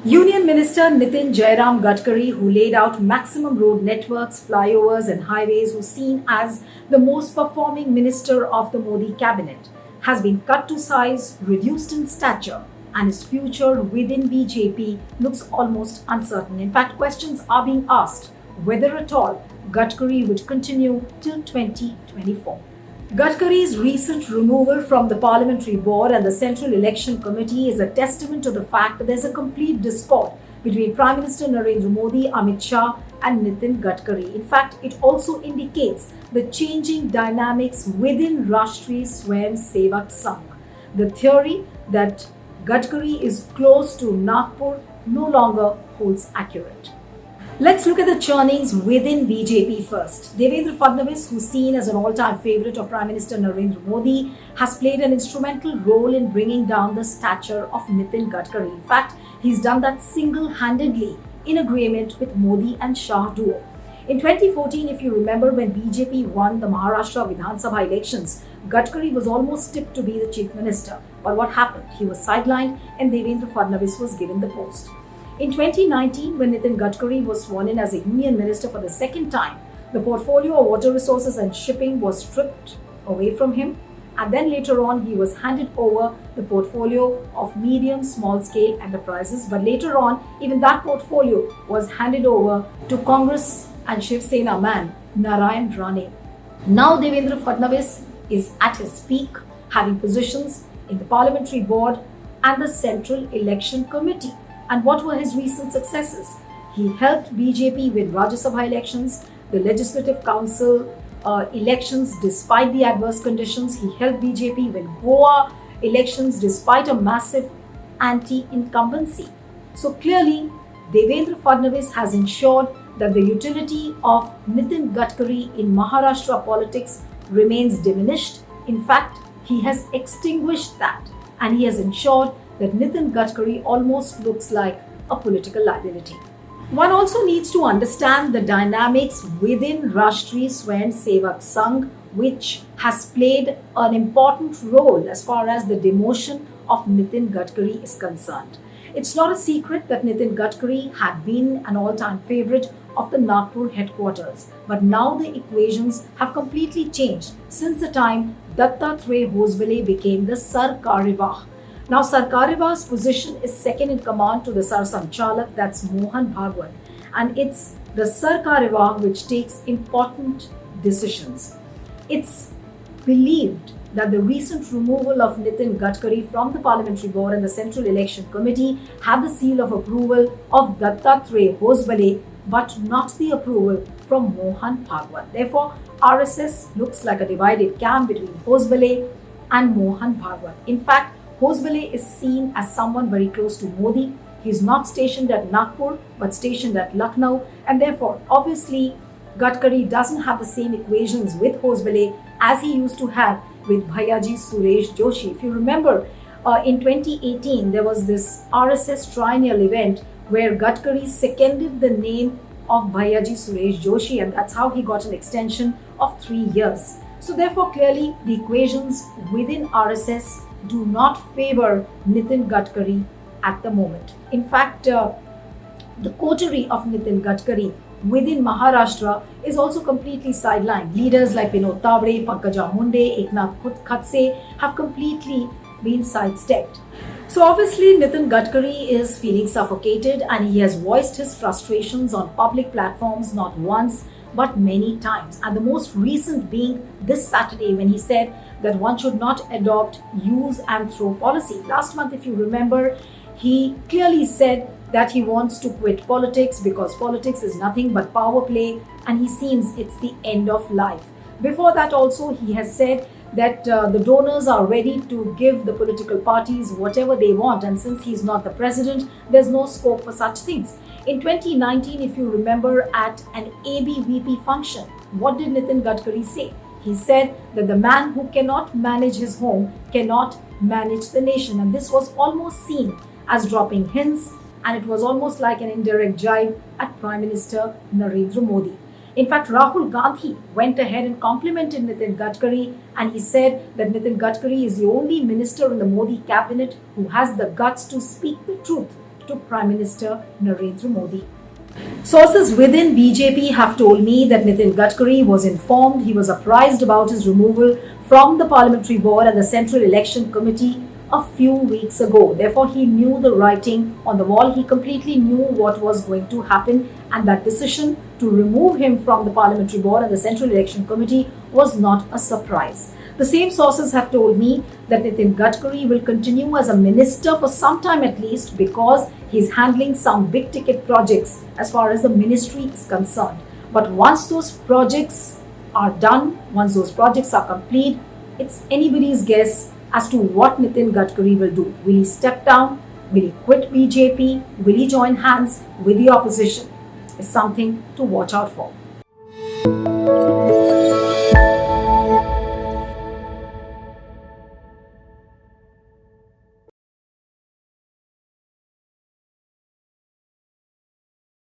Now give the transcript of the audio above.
Union Minister Nitin Jairam Gadkari, who laid out maximum road networks, flyovers, and highways, was seen as the most performing minister of the Modi cabinet, has been cut to size, reduced in stature, and his future within BJP looks almost uncertain. In fact, questions are being asked whether at all Gadkari would continue till 2024. Gadkari's recent removal from the Parliamentary Board and the Central Election Committee is a testament to the fact that there's a complete discord between Prime Minister Narendra Modi, Amit Shah, and Nitin Gadkari. In fact, it also indicates the changing dynamics within Rashtriya Swayam Sevak Sangh. The theory that Gadkari is close to Nagpur no longer holds accurate. Let's look at the churnings within BJP first. Devendra Fadnavis, who's seen as an all-time favorite of Prime Minister Narendra Modi, has played an instrumental role in bringing down the stature of Nitin Gadkari. In fact, he's done that single-handedly in agreement with Modi and Shah duo. In 2014, if you remember, when BJP won the Maharashtra Vidhan Sabha elections, Gadkari was almost tipped to be the chief minister. But what happened? He was sidelined and Devendra Fadnavis was given the post. In 2019, when Nitin Gadkari was sworn in as a union minister for the second time, the portfolio of water resources and shipping was stripped away from him. And then later on, he was handed over the portfolio of medium, small-scale enterprises. But later on, even that portfolio was handed over to Congress and Shiv Sena man, Narayan Rane. Now Devendra Fadnavis is at his peak, having positions in the Parliamentary Board and the Central Election Committee. And what were his recent successes? He helped BJP win Rajya Sabha elections, the Legislative Council elections despite the adverse conditions. He helped BJP win Goa elections despite a massive anti-incumbency. So clearly, Devendra Fadnavis has ensured that the utility of Nitin Gadkari in Maharashtra politics remains diminished. In fact, he has extinguished that, and he has ensured that Nitin Gadkari almost looks like a political liability. One also needs to understand the dynamics within Rashtriya Swayam Sevak Sangh, which has played an important role as far as the demotion of Nitin Gadkari is concerned. It's not a secret that Nitin Gadkari had been an all-time favorite of the Nagpur headquarters, but now the equations have completely changed since the time Dattatreya Bhosale became the Sarkarivah. Now, Sarkarivah's position is second in command to the Sarsanchalak, that's Mohan Bhagwat, and it's the Sarkarivah which takes important decisions. It's believed that the recent removal of Nitin Gadkari from the Parliamentary Board and the Central Election Committee had the seal of approval of Dattatreya Bhosale, but not the approval from Mohan Bhagwat. Therefore, RSS looks like a divided camp between Bhosale and Mohan Bhagwat. In fact, Bhosale is seen as someone very close to Modi. He is not stationed at Nagpur but stationed at Lucknow, and therefore, obviously, Gadkari doesn't have the same equations with Bhosale as he used to have with Bhayaji Suresh Joshi. If you remember, in 2018, there was this RSS triennial event where Gadkari seconded the name of Bhayaji Suresh Joshi, and that's how he got an extension of 3 years. So therefore, clearly, the equations within RSS do not favor Nitin Gadkari at the moment. In fact, the coterie of Nitin Gadkari within Maharashtra is also completely sidelined. Leaders like Vinod Tavre, Pankaja Munde, Eknath Khatse have completely been sidestepped. So obviously, Nitin Gadkari is feeling suffocated, and he has voiced his frustrations on public platforms not once but many times. And the most recent being this Saturday, when he said that one should not adopt use and throw policy. Last month, if you remember, he clearly said that he wants to quit politics because politics is nothing but power play, and he seems it's the end of life. Before that also, he has said that the donors are ready to give the political parties whatever they want, and since he's not the president, there's no scope for such things. In 2019, if you remember, at an ABVP function, what did Nitin Gadkari say? He said that the man who cannot manage his home cannot manage the nation, and this was almost seen as dropping hints, and it was almost like an indirect jibe at Prime Minister Narendra Modi. In fact, Rahul Gandhi went ahead and complimented Nitin Gadkari, and he said that Nitin Gadkari is the only minister in the Modi cabinet who has the guts to speak the truth to Prime Minister Narendra Modi. Sources within BJP have told me that Nitin Gadkari was informed, he was apprised about his removal from the Parliamentary Board and the Central Election Committee a few weeks ago. Therefore, he knew the writing on the wall. He completely knew what was going to happen, and that decision to remove him from the Parliamentary Board and the Central Election Committee was not a surprise. The same sources have told me that Nitin Gadkari will continue as a minister for some time at least, because he's handling some big ticket projects as far as the ministry is concerned. But once those projects are done, once those projects are complete, it's anybody's guess as to what Nitin Gadkari will do. Will he step down? Will he quit BJP? Will he join hands with the opposition? It's something to watch out for.